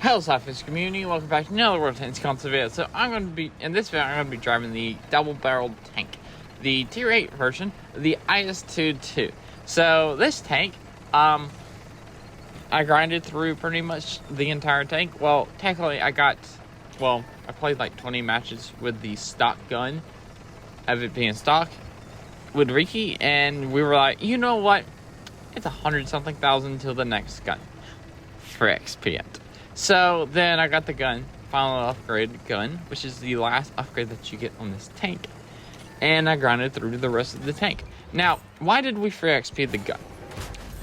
Hello Slapafish community, welcome back to another World of Tanks console video. So in this video, I'm going to be driving the double-barreled tank, the Tier 8 version, the IS-2-II. So this tank, I grinded through pretty much the entire tank. Well, technically I played like 20 matches with the stock gun of it being stock with Ricky, and we were like, you know what, it's 100-something thousand till the next gun for expedient. So then I got the gun, final upgraded gun, which is the last upgrade that you get on this tank. And I grinded through the rest of the tank. Now, why did we free XP the gun?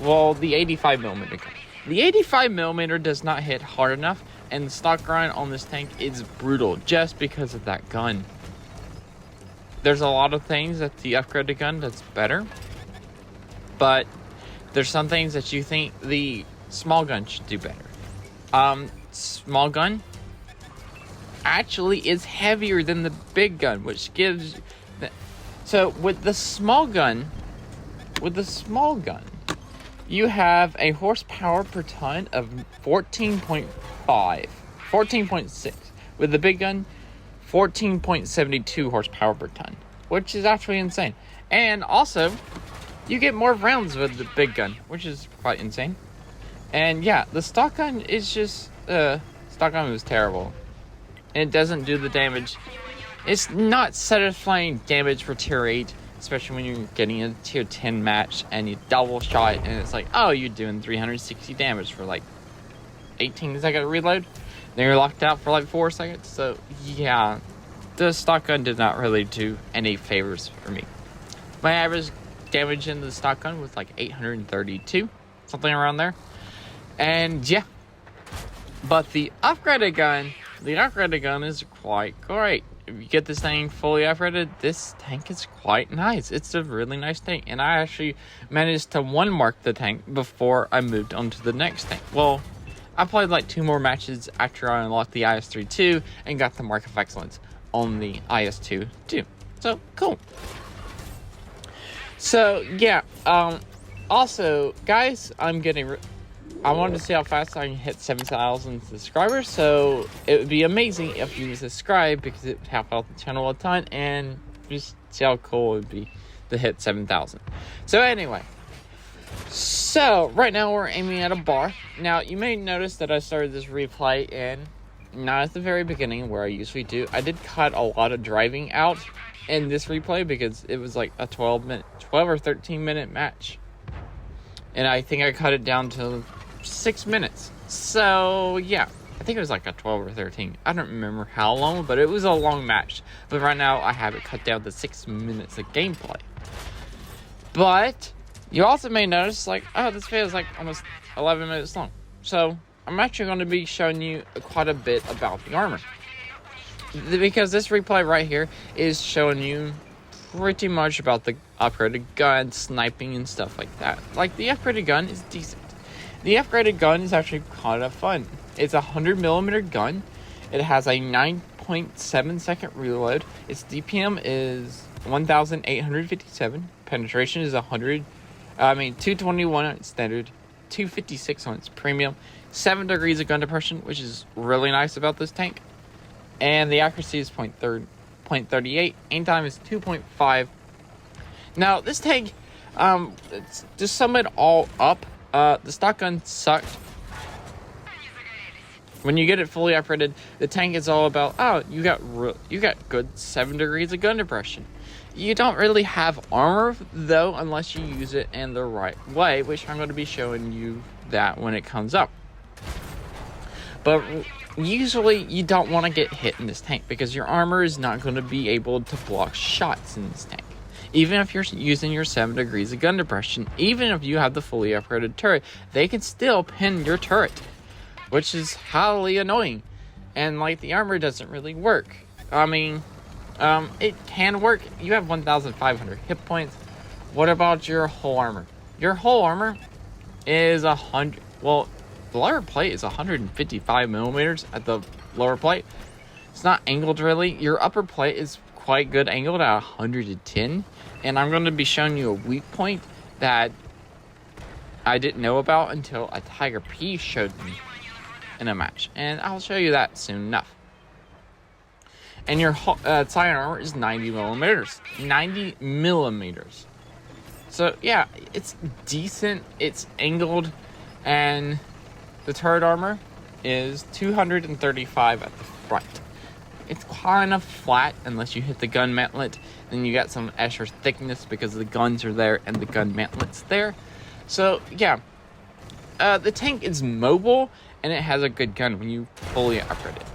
Well, the 85mm gun. The 85mm does not hit hard enough, and the stock grind on this tank is brutal just because of that gun. There's a lot of things that the upgraded gun does better, but there's some things that you think the small gun should do better. Small gun actually is heavier than the big gun, which gives so with the small gun, you have a horsepower per ton of 14.6. With the big gun, 14.72 horsepower per ton, which is actually insane. And also, you get more rounds with the big gun, which is quite insane. And yeah, the stock gun is just, stock gun was terrible. It doesn't do the damage. It's not satisfying damage for tier 8, especially when you're getting a tier 10 match and you double shot and it's like, oh, you're doing 360 damage for like 18-second reload. Then you're locked out for like 4 seconds. So yeah, the stock gun did not really do any favors for me. My average damage in the stock gun was like 832, something around there. And yeah, but the upgraded gun is quite great. If you get this thing fully upgraded, this tank is quite nice. It's a really nice tank, and I actually managed to one-mark the tank before I moved on to the next tank. Well, I played like 2 more matches after I unlocked the IS-3-II and got the Mark of Excellence on the IS-2-II. So, cool. So, yeah, also, guys, I wanted to see how fast I can hit 7,000 subscribers, so it would be amazing if you subscribe because it would help out the channel a ton, and just see how cool it would be to hit 7,000. So anyway, so right now we're aiming at a bar. Now you may notice that I started this replay and not at the very beginning where I usually do. I did cut a lot of driving out in this replay because it was like a 12 or 13 minute match, and I think I cut it down to 6 minutes. So yeah, I think it was like a 12 or 13. I don't remember how long, but it was a long match. But right now I have it cut down to 6 minutes of gameplay. But you also may notice, like, oh, this video is like almost 11 minutes long. So I'm actually going to be showing you quite a bit about the armor, because this replay right here is showing you pretty much about the upgraded gun, sniping and stuff like that. Like, the upgraded gun is decent. The upgraded gun is actually kind of fun. It's a 100mm gun. It has a 9.7 second reload. Its DPM is 1,857. Penetration is 221 on its standard, 256 on its premium. 7 degrees of gun depression, which is really nice about this tank. And the accuracy is 0.38. Aim time is 2.5. Now, this tank, to sum it all up, the stock gun sucked. When you get it fully upgraded, the tank is all about, oh, you got good 7 degrees of gun depression. You don't really have armor, though, unless you use it in the right way, which I'm going to be showing you that when it comes up. But usually, you don't want to get hit in this tank because your armor is not going to be able to block shots in this tank. Even if you're using your 7 degrees of gun depression, even if you have the fully upgraded turret, they can still pin your turret, which is highly annoying. And like, the armor doesn't really work. I mean, it can work. You have 1,500 hit points. What about your whole armor? Your whole armor is 100. Well, the lower plate is 155mm at the lower plate. It's not angled really. Your upper plate is quite good angled at 110, and I'm going to be showing you a weak point that I didn't know about until a Tiger P showed me. in a match, and I'll show you that soon enough. And your side armor is 90 millimeters. 90 millimeters. So yeah, it's decent. It's angled, and the turret armor is 235 at the front. It's kind of flat unless you hit the gun mantlet. Then you got some extra thickness because the guns are there and the gun mantlet's there. So yeah, the tank is mobile and it has a good gun when you fully upgrade it.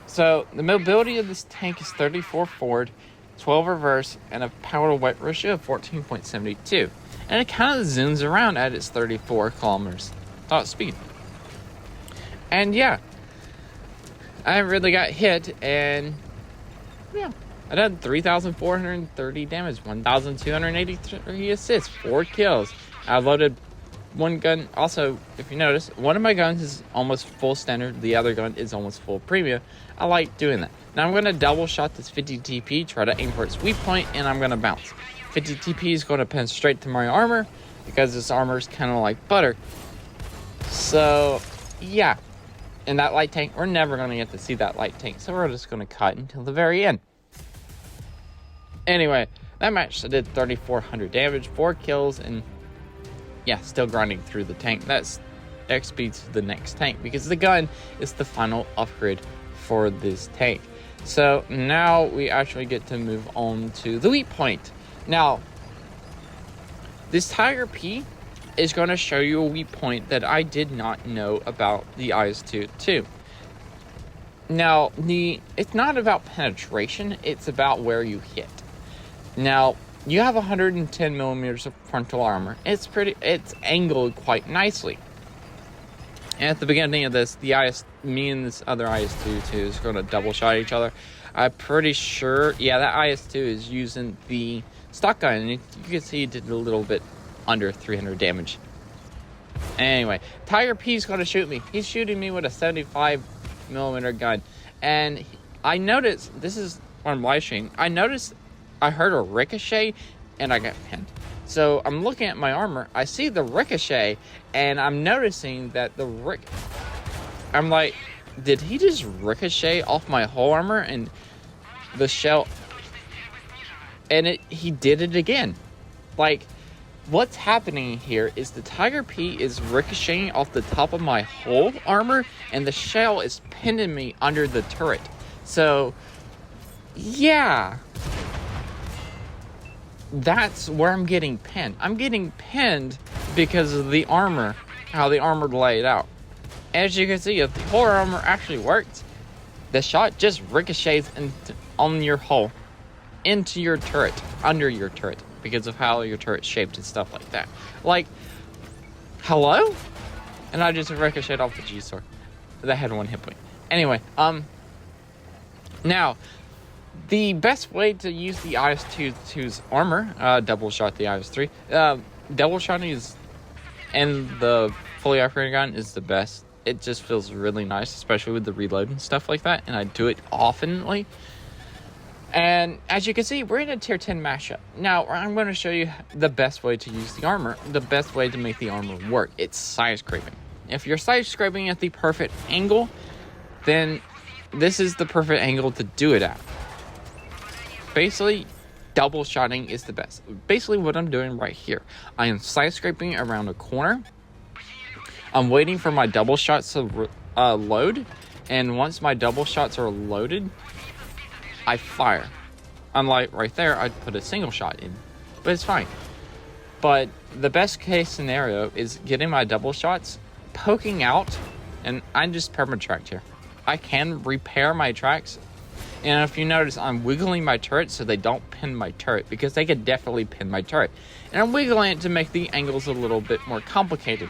So the mobility of this tank is 34 forward, 12 reverse, and a power to weight ratio of 14.72. And it kind of zooms around at its 34 kilometers speed. And yeah, I really got hit, and yeah, I did 3,430 damage, 1,283 assists, 4 kills. I loaded one gun. Also, if you notice, one of my guns is almost full standard. The other gun is almost full premium. I like doing that. Now I'm going to double shot this 50 TP, try to aim for its weak point, and I'm going to bounce. 50 TP is going to pen straight to my armor because this armor is kind of like butter. So, yeah. And that light tank, we're never going to get to see that light tank, so we're just going to cut until the very end. Anyway, that match I did 3,400 damage, 4 kills, and yeah, still grinding through the tank. That's XP to the next tank because the gun is the final upgrade for this tank. So now we actually get to move on to the weak point. Now, this Tiger P is going to show you a weak point that I did not know about the IS-2-II. Now, it's not about penetration, it's about where you hit. Now, you have 110 millimeters of frontal armor. It's angled quite nicely. And at the beginning of this, me and this other IS-2-II is going to double shot each other. I'm pretty sure, yeah, that IS-2 is using the stock gun, and you can see it did a little bit under 300 damage. Anyway, Tiger P is going to shoot me. He's shooting me with a 75 millimeter gun, and I noticed, this is on live stream, I heard a ricochet, and I got pinned. So I'm looking at my armor, I see the ricochet, and I'm noticing that I'm like, did he just ricochet off my whole armor and the shell? And he did it again. Like, what's happening here is the Tiger P is ricocheting off the top of my whole armor, and the shell is pinning me under the turret. So, yeah. That's where I'm getting pinned. I'm getting pinned because of the armor, how the armor laid out. As you can see, if the whole armor actually worked, the shot just ricochets on your hull, into your turret, under your turret, because of how your turret's shaped and stuff like that. Like, hello? And I just ricocheted off the G-sword. That had 1 hit point. Anyway, now, the best way to use the IS-2-II's armor, double shot the IS-3, double shotting and the fully upgraded gun is the best. It just feels really nice, especially with the reload and stuff like that, and I do it oftenly. And as you can see, we're in a tier 10 mashup. Now, I'm going to show you the best way to use the armor, the best way to make the armor work. It's side scraping. If you're side scraping at the perfect angle, then this is the perfect angle to do it at. Basically, double shotting is the best. Basically, what I'm doing right here, I am side scraping around a corner. I'm waiting for my double shots to load, and once my double shots are loaded, I fire. Unlike right there, I'd put a single shot in, but it's fine. But the best case scenario is getting my double shots, poking out, and I'm just perma-tracked here. I can repair my tracks, and if you notice, I'm wiggling my turret so they don't pin my turret, because they could definitely pin my turret. And I'm wiggling it to make the angles a little bit more complicated,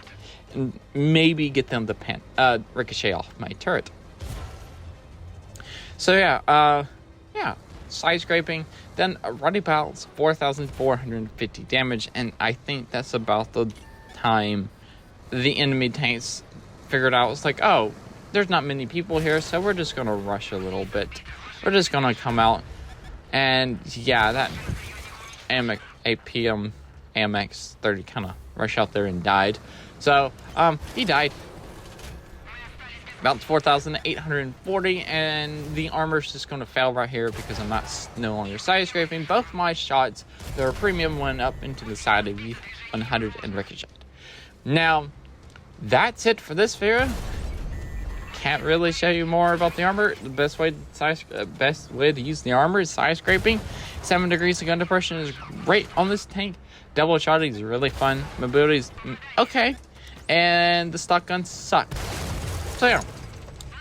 and maybe get them to ricochet off my turret. So yeah, side scraping, then running about 4,450 damage, and I think that's about the time the enemy tanks figured out. It's like, oh, there's not many people here, so we're just gonna rush a little bit. We're just gonna come out, and yeah, that APM AMX 30 kind of rushed out there and died. So, he died. about 4,840, and the armor's just going to fail right here because I'm not no longer side scraping. Both my shots, their premium, went up into the side of the 100 and ricochet. Now, that's it for this video. Can't really show you more about the armor. The best way to use the armor is side scraping. 7 degrees of gun depression is great on this tank. Double shotty is really fun. Mobility is okay, and the stock guns suck. So yeah,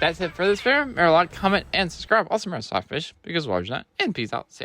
that's it for this video. Remember, like, comment, and subscribe. Also remember Slapafish, because watching that, and peace out. See ya.